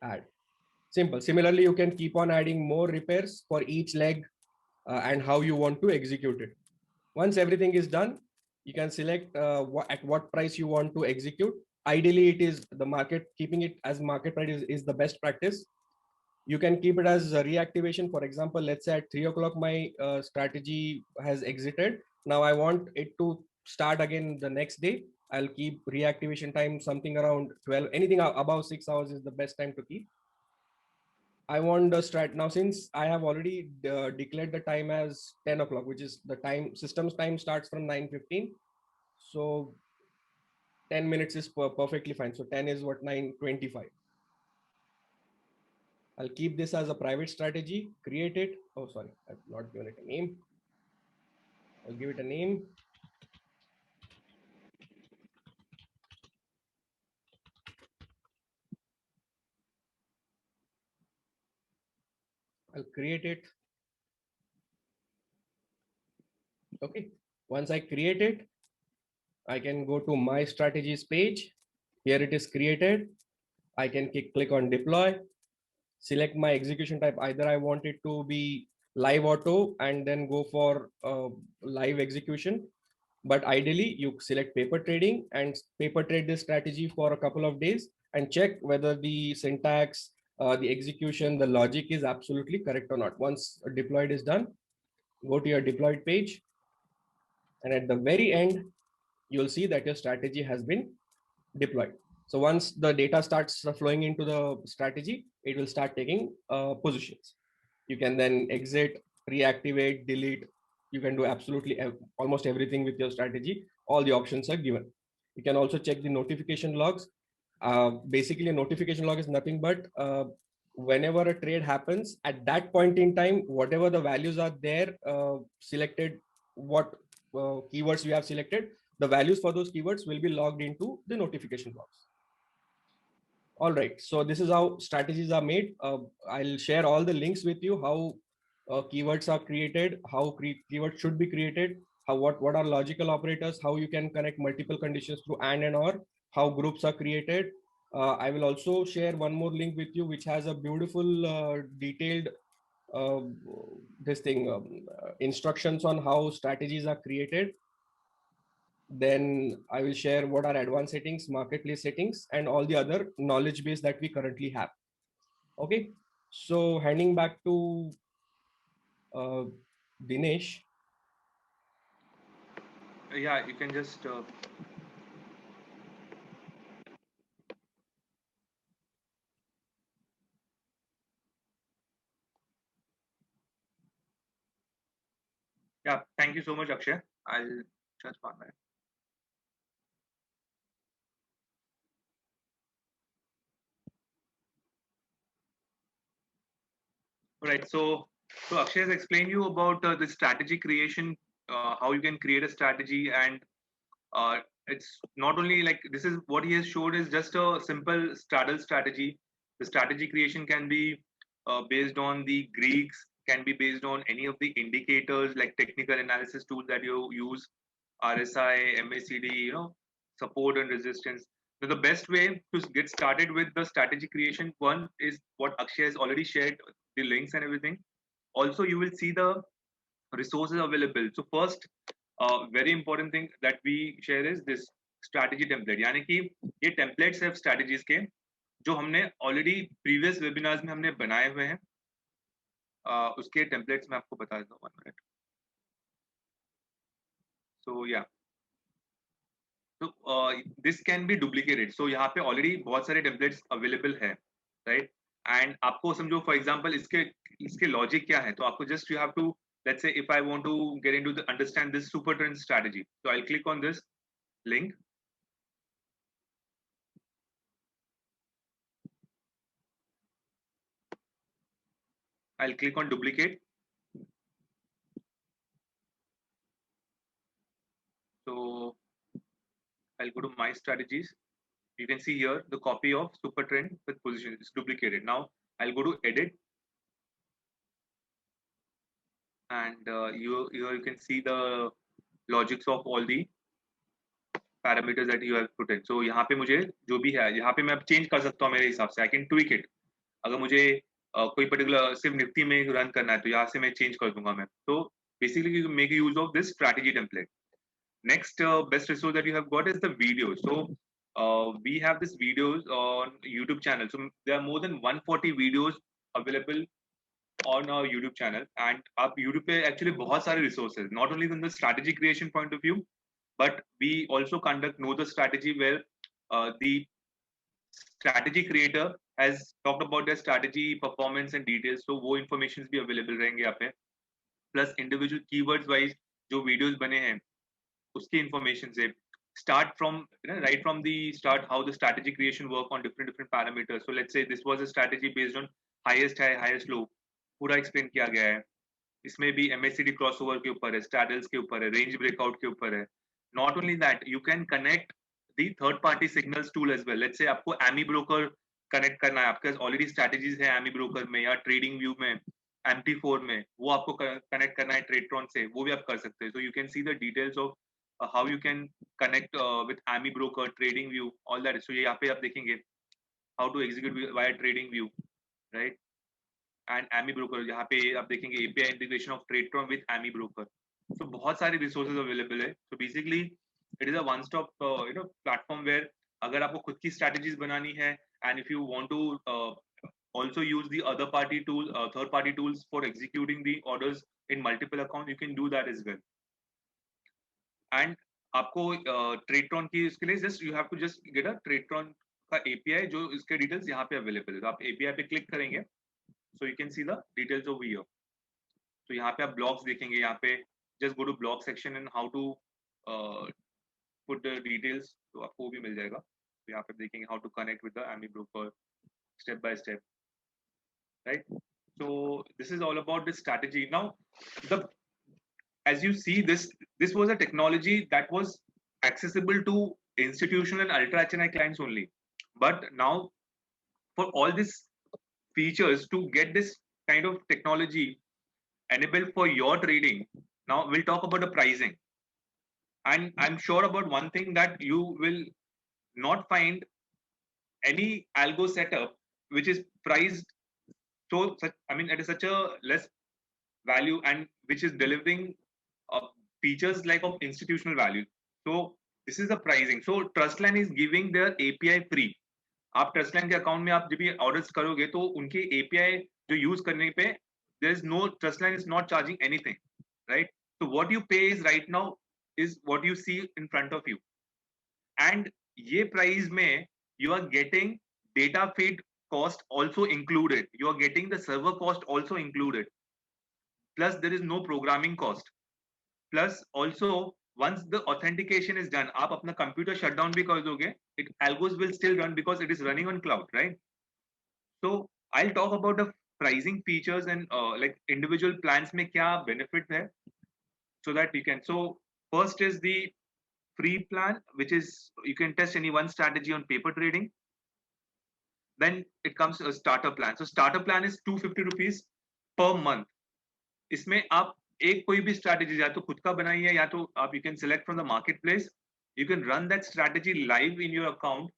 add. Simple. Similarly, you can keep on adding more repairs for each leg and how you want to execute it. Once everything is done, you can select at what price you want to execute. Ideally, it is the market, keeping it as market price is the best practice. You can keep it as a reactivation. For example, let's say at 3 o'clock, my strategy has exited. Now I want it to start again the next day. I'll keep reactivation time something around 12. Anything above 6 hours is the best time to keep. I want the strat now, since I have already declared the time as 10 o'clock, which is the time system's time starts from 9:15. So 10 minutes is perfectly fine. So 10 is what, 9:25. I'll keep this as a private strategy, create it. Oh, sorry, I've not given it a name. I'll give it a name. I'll create it. Okay. Once I create it, I can go to my strategies page. Here it is created. I can click on deploy, select my execution type. Either I want it to be live auto and then go for live execution. But ideally, you select paper trading and paper trade this strategy for a couple of days and check whether the syntax, the execution, the logic is absolutely correct or not. Once deployed is done, go to your deployed page. And at the very end, you'll see that your strategy has been deployed. So once the data starts flowing into the strategy, it will start taking positions. You can then exit, reactivate, delete. You can do absolutely almost everything with your strategy. All the options are given. You can also check the notification logs. Basically, a notification log is nothing but whenever a trade happens, at that point in time, whatever the values are there, selected, what keywords you have selected, the values for those keywords will be logged into the notification logs. All right, so this is how strategies are made. I'll share all the links with you, how keywords are created, how keywords should be created, what are logical operators, how you can connect multiple conditions through and or, how groups are created. I will also share one more link with you, which has a beautiful detailed uh, instructions on how strategies are created. Then I will share what are advanced settings, marketplace settings, and all the other knowledge base that we currently have. Okay, so handing back to Dinesh. Yeah, you can just yeah, thank you so much, Akshay. I'll just one minute. Right. So Akshay has explained you about the strategy creation, how you can create a strategy, and uh, it's not only like this is what he has showed is just a simple straddle strategy. The strategy creation can be based on the Greeks, can be based on any of the indicators like technical analysis tools that you use, RSI, MACD, support and resistance. So the best way to get started with the strategy creation, one is what Akshay has already shared, the links and everything. Also, you will see the resources available. So first, very important thing that we share is this strategy template. यानी कि ये templates है strategies के जो हमने already previous webinars में हमने बनाए हुए हैं. उसके templates मैं आपको बता देता हूँ 1 minute. So yeah. So this can be duplicated. So यहाँ पे already बहुत सारे templates available है, right? And आपको समझो for example इसके logic क्या है? तो आपको just you have to, let's say if I want to get into the understand this super trend strategy, so I'll click on this link. I'll click on duplicate. So I'll go to my strategies. You can see here the copy of super trend with position is duplicated. Now I'll go to edit, and here you can see the logics of all the parameters that you have put in. So यहाँ पे मुझे जो भी है यहाँ पे मैं change कर सकता हूँ मेरे हिसाब से. I can tweak it. अगर मुझे कोई particular सिर्फ निफ्टी में रन करना है तो यहाँ से मैं change कर दूंगा मैं. So basically you make use of this strategy template. Next best resource that you have got is the videos. So we have this videos on YouTube channel. So there are more than 140 videos available on our YouTube channel, and आप YouTube पे actually बहुत सारे resources, not only from the strategy creation point of view, but we also conduct know the strategy where the strategy creator has talked about their strategy performance and details. So वो informations भी available रहेंगे यहाँ पे. Plus individual keywords wise जो videos बने हैं उसकी information से start from right from the start how the strategy creation work on different parameters. So let's say this was a strategy based on highest high highest low पूरा explain किया गया है. इसमें भी MACD crossover के ऊपर है, straddles के ऊपर है, range breakout के ऊपर है. Not only that, you can connect the third party signals tool as well. Let's say आपको AMI broker connect करना है, आपके पास already strategies है AMI broker में या trading view में, MT4 में, वो आपको connect करना है TradeTron से, वो भी आप कर सकते हैं. So you can see the details of how you can connect with AMI broker, trading view, all that. So यहाँ पे आप देखेंगे how to execute via trading view, right? And AMI broker यहाँ पे आप देखेंगे API integration of TradeTron with AMI broker. So बहुत सारे resources available है. So basically it is a one stop platform where अगर आपको खुद की strategies बनानी है and if you want to also use the other party tool third party tools for executing the orders in multiple accounts, you can do that as well. And आपको TradeTron की इसके लिए just you have to just get a TradeTron का API जो इसके details यहाँ पे available है. तो आप API पे click करेंगे, so you can see the details over here. तो यहाँ पे आप blocks देखेंगे, यहाँ पे just go to block section and how to put the details, तो आपको वो भी मिल जाएगा. तो यहाँ पे देखेंगे how to connect with the AMI broker step by step, right? So this is all about this strategy. Now as you see this was a technology that was accessible to institutional and ultra HNI clients only, but now for all these features to get this kind of technology enabled for your trading, now we'll talk about the pricing. And I'm sure about one thing, that you will not find any algo setup which is priced so it is such a less value and which is delivering features like of institutional value. So this is the pricing. So Trustline is giving their API free. आप Trustline के account में आप जब भी orders करोगे तो उनके API जो यूज करने पे there is no, Trustline is not charging anything, right? So what you pay is right now is what you see in front of you, and ये price में you are getting data feed cost also included, you are getting the server cost also included, plus there is no programming cost, plus also once the authentication is done आप अपना computer shut down भी कर दोगे, it algos will still run because it is running on cloud, right? So I'll talk about the pricing features and like individual plans में क्या benefit है, so that you can. So first is the free plan, which is you can test any one strategy on paper trading. Then it comes to a starter plan. So starter plan is 250 rupees per month. इसमें आप एक कोई भी strategy या तो खुद का बनाइए या तो आप you can select from the marketplace. You can run that strategy live in your account,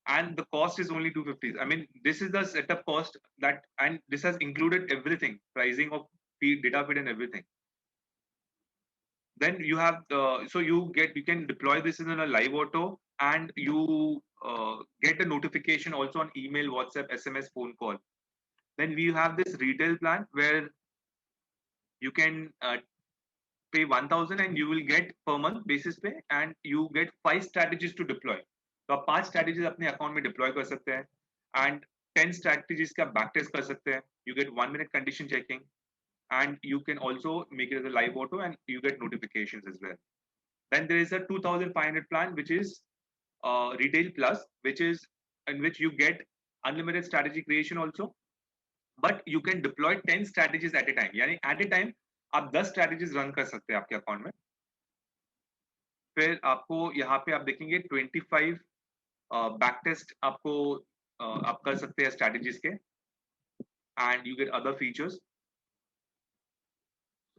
and the cost is only 250. I mean, this is the setup cost that, and this has included everything, pricing of feed, data feed, and everything. Then you have so you can deploy this in a live auto, and you get a notification also on email, WhatsApp, SMS, phone call. Then we have this retail plan where you can pay 1000 and you will get per month basis pay, and you get 5 strategies to deploy. तो आप 5 strategies अपने account में deploy कर सकते हैं, and 10 strategies का back test कर सकते हैं. You get 1 minute condition checking, and you can also make it as a live auto, and you get notifications as well. Then there is a 2500 plan, which is retail plus, which is in which you get unlimited strategy creation also, but you can deploy 10 strategies at a time. यानी at a time आप 10 strategies run कर सकते हैं आपके account में. फिर आपको यहाँ पे आप देखेंगे 25 बैक टेस्ट आपको आप कर सकते हैं strategies के, and you get other features.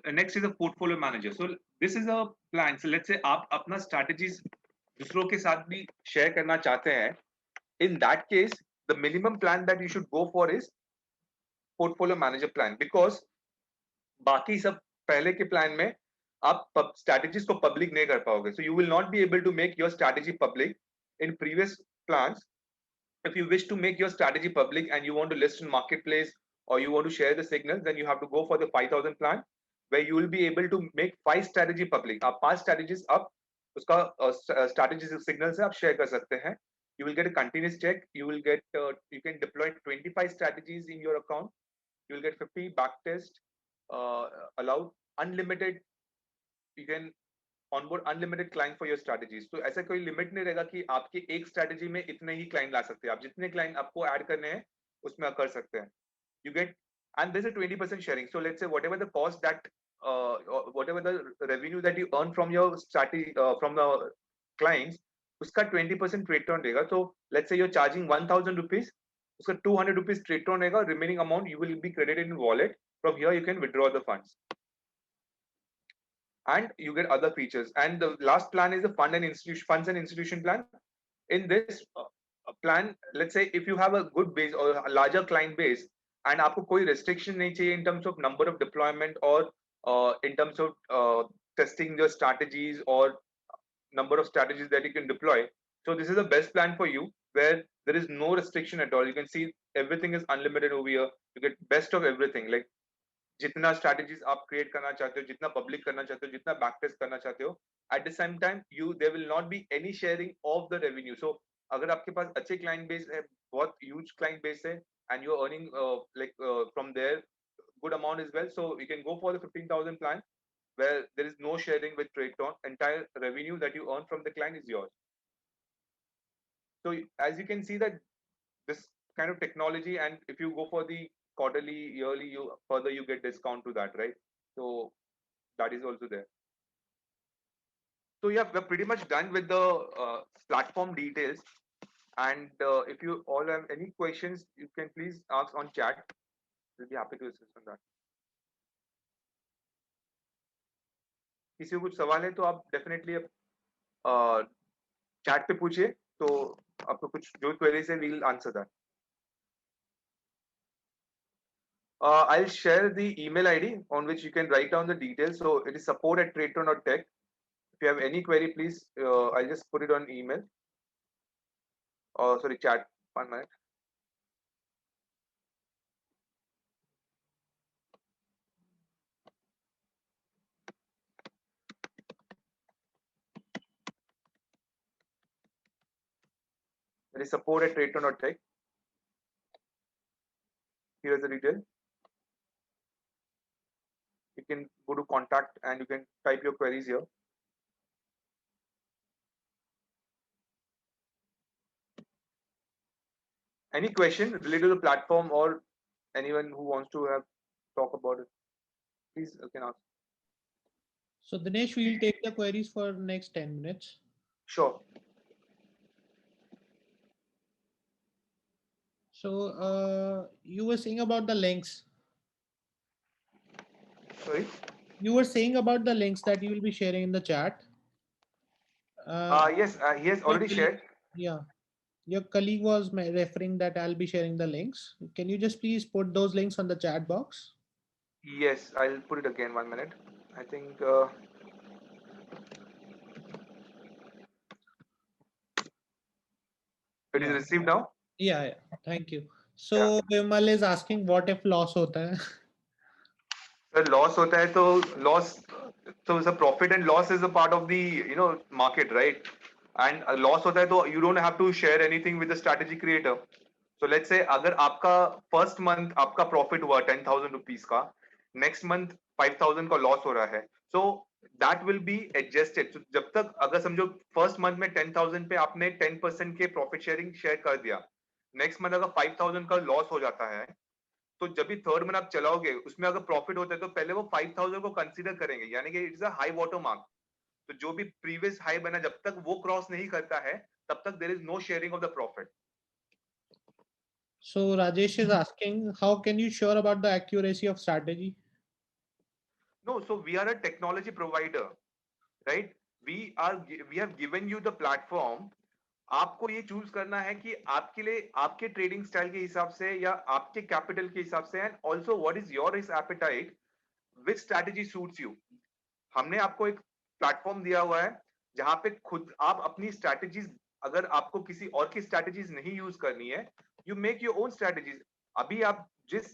Next is a portfolio manager. So this is a plan. So let's say आप अपना strategies दूसरों के साथ भी share करना चाहते हैं. In that case, the minimum plan that you should go for is portfolio manager plan, because बाकी सब पहले के plan में आप strategies को public नहीं कर पाओगे. So you will not be able to make your strategy public. In previous plans, if you wish to make your strategy public and you want to list in marketplace or you want to share the signals, then you have to go for the 5000 plan, where you will be able to make 5 strategy public. आप 5 strategies आप उसका strategy signal से आप share कर सकते हैं. You will get a continuous check. You will get you can deploy 25 strategies in your account. You will get 50 back test allowed, unlimited. You can onboard unlimited client for your strategies. तो ऐसा कोई limit नहीं रहेगा कि आपके एक strategy में इतने ही क्लाइंट ला सकते हैं. आप जितने क्लाइंट आपको ऐड करने हैं उसमें आप कर सकते हैं. You get, and there's a 20% sharing. So let's say whatever the cost that whatever the revenue that you earn from your strategy from the clients, उसका 20% trade on रहेगा. So let's say you're charging 1000 rupees, उसका 200 rupees trade on रहेगा. Remaining amount you will be credited in wallet. From here you can withdraw the funds, and you get other features. And the last plan is the funds and institution plan. In this plan, let's say if you have a good base or a larger client base, and आपको कोई restriction नहीं चाहिए in terms of number of deployment or in terms of testing your strategies or number of strategies that you can deploy. So this is the best plan for you, where there is no restriction at all. You can see everything is unlimited over here. You get best of everything, like जितना strategies आप create करना चाहते हो, जितना public करना चाहते हो, जितना backtest करना चाहते हो, at the same time there will not be any sharing of the revenue. So अगर आपके पास अच्छे client base है, बहुत huge client base है, and you're earning from there good amount as well, so you can go for the 15,000 plan, where there is no sharing with TradeTron. Entire revenue that you earn from the client is yours. So as you can see that this kind of technology, and if you go for the quarterly, yearly, you get discount to that, right? So that is also there. So yeah, we're pretty much done with the platform details. And if you all have any questions, you can please ask on chat. We'll be happy to assist on that. किसी को कुछ सवाल है तो आप definitely chat पे पूछिए, तो आपको कुछ जो क्वेरीज है we'll answer that. I'll share the email ID on which you can write down the details. So it is support@tradetron.tech. If you have any query, please, I'll just put it on email. Sorry, chat. 1 minute. It is support@tradetron.tech. Here is the detail. You can go to contact and you can type your queries here. Any question related to the platform or anyone who wants to have talk about it, please you can ask. So Dinesh, we'll take the queries for next 10 minutes. Sure. So you were saying about the links. Sorry. You were saying about the links that you will be sharing in the chat. Yes, he has My already colleague- shared. Yeah, your colleague was referring that I'll be sharing the links. Can you just please put those links on the chat box? Yes, I'll put it again. 1 minute. I think it is Yeah, received now. yeah. Thank you. Yeah. So Vimal is asking, what if loss hota hai? So loss होता है तो loss, so the profit and loss is a part of the market, right? And a loss होता है तो you don't have to share anything with the strategy creator. So let's say अगर आपका first month आपका profit हुआ 10,000 rupees का, next month 5,000 का loss हो रहा है, so that will be adjusted. So जब तक अगर समझो first month में 10,000 पे आपने 10% के profit sharing share कर दिया, next month अगर 5,000 का loss हो जाता है, तो जब भी थर्ड मंथ आप चलाओगे उसमें अगर प्रॉफिट होता है तो पहले वो 5,000 को कंसीडर करेंगे, यानी कि it's a high water mark. तो जो भी प्रीवियस हाई बना जब तक वो क्रॉस नहीं करता है तब तक there is no sharing of the profit. So Rajesh is asking, how can you sure about the accuracy of strategy? No, so we are a technology provider, right? We have given you the platform. आपको ये choose करना है कि आपके लिए आपके trading style के हिसाब से या आपके कैपिटल के हिसाब से, and also what is your risk appetite, which strategy suits you. हमने आपको एक प्लेटफॉर्म दिया हुआ है जहां पे खुद आप अपनी स्ट्रैटेजीज, अगर आपको किसी और की स्ट्रैटेजीज नहीं यूज करनी है, you make your own strategies. अभी आप जिस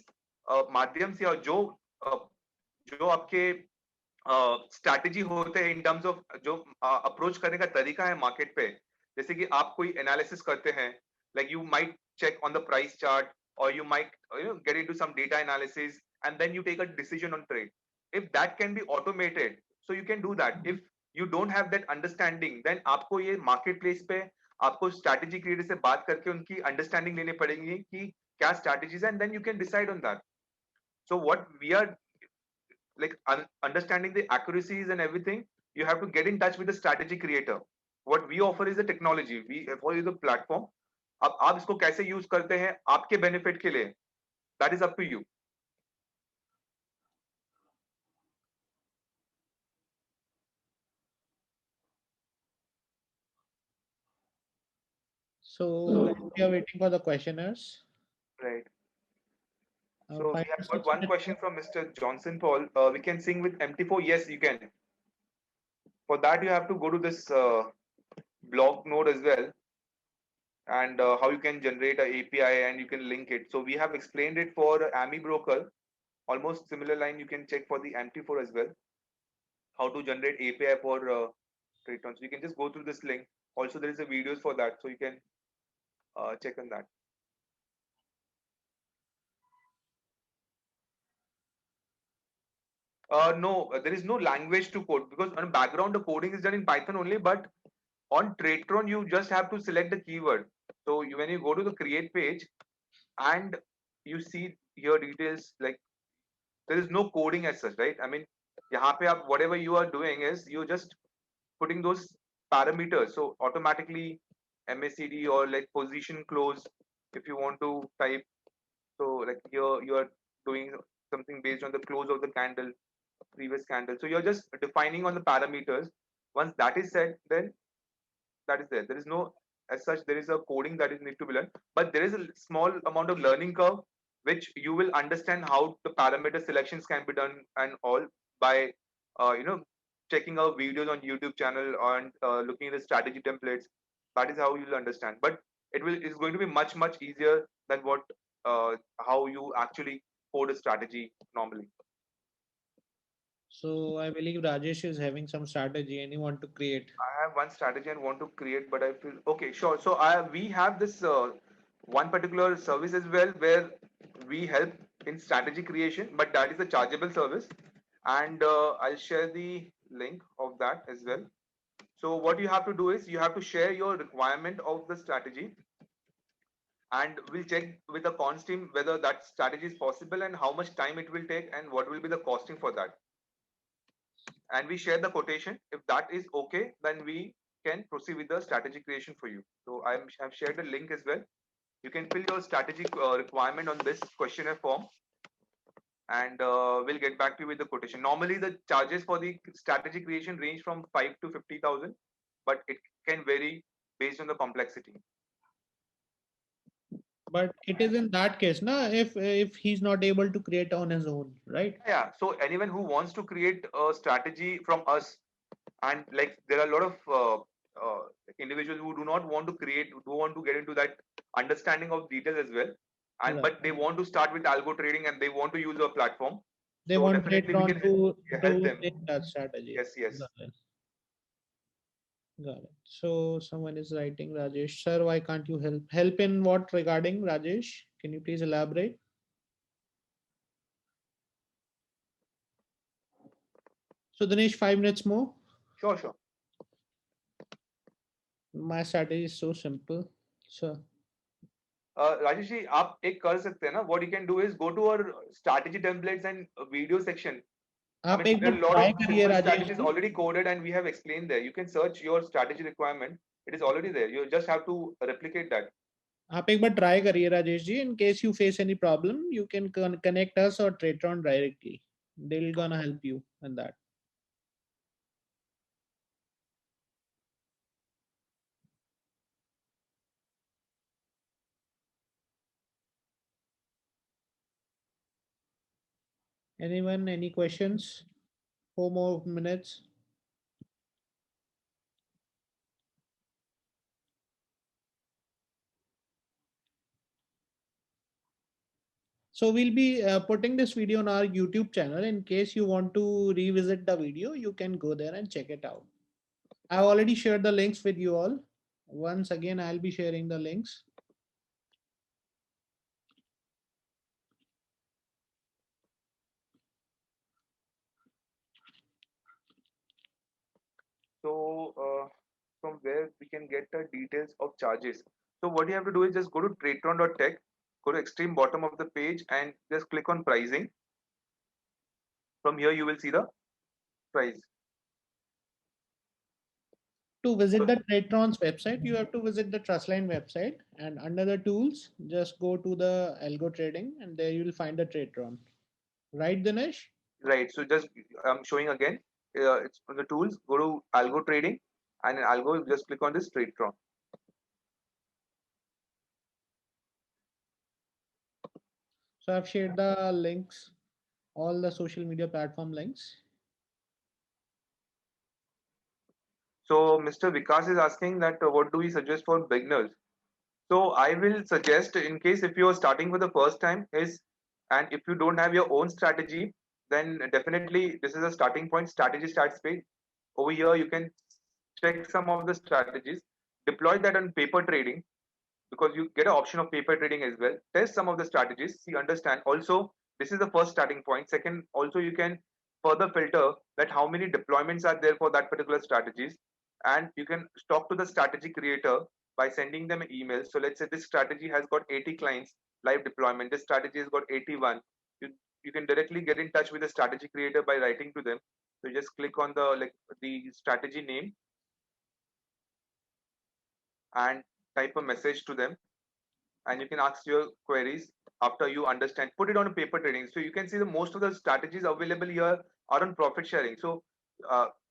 माध्यम से और जो आपके स्ट्रैटेजी होते हैं इन टर्म्स ऑफ जो अप्रोच करने का तरीका है मार्केट पे, जैसे कि आप कोई एनालिसिस करते हैं, like you might check on the price chart और you might get into some data analysis and then you take a decision on trade. if that can be automated, so you can do that. If you don't have that understanding, then आपको ये market place पे आपको strategy creator से बात करके उनकी understanding लेनी पड़ेगी कि क्या strategies है, and then you can decide on that. So what we are like understanding the accuracies and everything, you have to get in touch with the strategy creator. What we offer is the technology, we offer you the platform. अब आप इसको कैसे use करते हैं आपके benefit के लिए, that is up to you. So we are waiting for the questioners. Right. So we have got one question from Mr. Johnson Paul. We can sing with MT4. Yes, you can. For that, you have to go to this blog node as well, and how you can generate a API and you can link it. So we have explained it for AMI broker. Almost similar line you can check for the MT4 as well. How to generate API for TradeTron. So you can just go through this link. Also, there is a videos for that, so you can check on that. No, there is no language to code because on background the coding is done in Python only. But on TradeTron, you just have to select the keyword. So when you go to the create page and you see your details, like there is no coding as such, right? I mean, यहाँ पे आप whatever you are doing is you're just putting those parameters. So automatically MACD or like position close, if you want to type. So like here you are doing something based on the close of the candle, previous candle. So you're just defining on the parameters. Once that is set, then that is there. There is no, as such, there is a coding that is need to be learned, but there is a small amount of learning curve, which you will understand how the parameter selections can be done and all by, checking out videos on YouTube channel and looking at the strategy templates. That is how you'll understand. But is going to be much easier than what how you actually code a strategy normally. So I believe Rajesh is having some strategy and he want to create. I have one strategy and want to create, but I feel okay, sure. So we have this one particular service as well where we help in strategy creation, but that is a chargeable service, and I'll share the link of that as well. So what you have to do is you have to share your requirement of the strategy, and we'll check with the cons team whether that strategy is possible and how much time it will take and what will be the costing for that. And we share the quotation. If that is okay, then we can proceed with the strategy creation for you. So I've shared the link as well. You can fill your strategic requirement on this questionnaire form, and we'll get back to you with the quotation. Normally, the charges for the strategy creation range from 5 to 50,000, but it can vary based on the complexity. But it is in that case, na, if he's not able to create on his own, right? Yeah. So anyone who wants to create a strategy from us, and like there are a lot of individuals who do not want to create, who want to get into that understanding of details as well, and Right. but they want to start with algo trading and they want to use our platform. They So want definitely we Tradetron can help to them. take that strategy. Yes, yes. Got it. Got it. So someone is writing, Rajesh, sir, why can't you help? Help in what regarding, Rajesh? Can you please elaborate? So Dinesh, 5 minutes more. Sure, sure. My strategy is so simple. So Rajesh ji आप एक कर सकते हैं ना, what you can do is go to our strategy templates and video section. I आप mean, एक there बार are a lot try of करिए simple Rajesh strategies ji. already coded and we have explained there. You can search your strategy requirement. It is already there. You just have to replicate that. आप एक बार try करिए Rajesh ji. In case you face any problem, you can connect us or Tradetron directly. They'll gonna help you in that. Anyone, any questions? 4 more minutes. So we'll be putting this video on our YouTube channel. In case you want to revisit the video, you can go there and check it out. I've already shared the links with you all. Once again, I'll be sharing the links. So from where we can get the details of charges. So what you have to do is just go to tradetron.tech, go to extreme bottom of the page and just click on pricing. From here you will see the price. To visit the Tradetron's website, you have to visit the Trustline website, and under the tools, just go to the algo trading, and there you will find the Tradetron. Right, Dinesh? Right. So just I'm showing again. It's on the tools. Go to algo trading, and in algo just click on this Tradetron. So I've shared the links, all the social media platform links. So Mr. Vikas is asking that what do we suggest for beginners? So I will suggest, in case if you are starting for the first time, is and if you don't have your own strategy, then definitely this is a starting point. Strategy starts page. Over here you can check some of the strategies. Deploy that on paper trading, because you get an option of paper trading as well. Test some of the strategies, see, understand. Also, this is the first starting point. Second, also you can further filter that how many deployments are there for that particular strategies, and you can talk to the strategy creator by sending them an email. So let's say this strategy has got 80 clients live deployment. This strategy has got 81. You can directly get in touch with the strategy creator by writing to them. So you just click on the strategy name and type a message to them, and you can ask your queries after you understand. Put it on a paper trading. So you can see the most of the strategies available here are on profit sharing. So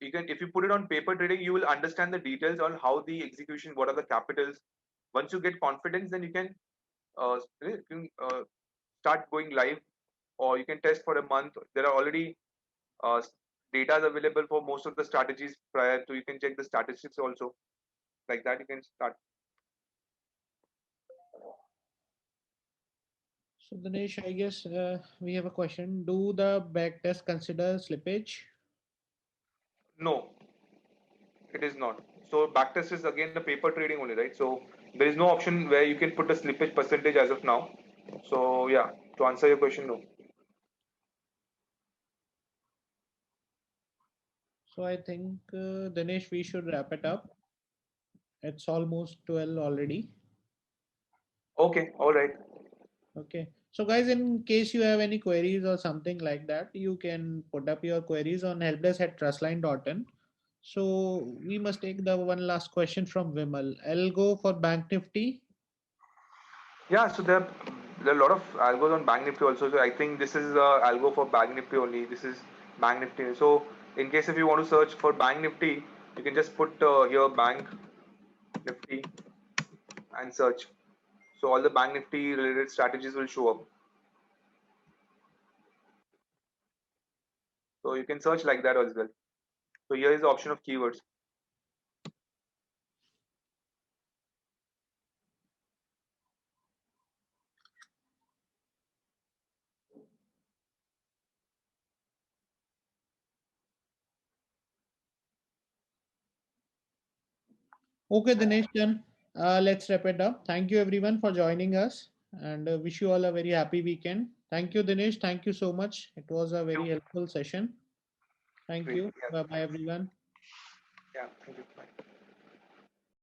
you can, if you put it on paper trading, you will understand the details on how the execution, what are the capitals. Once you get confidence, then you can start going live, or you can test for a month. There are already uh, data available for most of the strategies prior to. You can check the statistics also. Like that, you can start. So Dinesh, I guess we have a question. Do the backtest consider slippage? No, it is not. So backtest is again the paper trading only, right? So there is no option where you can put a slippage percentage as of now. So yeah, to answer your question, no. So I think Dinesh, we should wrap it up. It's almost 12 already. Okay, all right. Okay. So guys, in case you have any queries or something like that, you can put up your queries on helpdesk@trustline.in. So we must take the one last question from Vimal. I'll go for Bank Nifty. Yeah, so there are a lot of algos on Bank Nifty also. So I think this is algo for Bank Nifty only. This is Bank Nifty. So in case if you want to search for Bank Nifty, you can just put here Bank Nifty and search. So all the Bank Nifty related strategies will show up. So you can search like that as well. So here is the option of keywords. Okay, Dinesh, then let's wrap it up. Thank you everyone for joining us and wish you all a very happy weekend. Thank you, Dinesh. Thank you so much. It was a very helpful session. Thank Great. you. Yeah. Bye bye, everyone. Yeah. Thank you. Bye.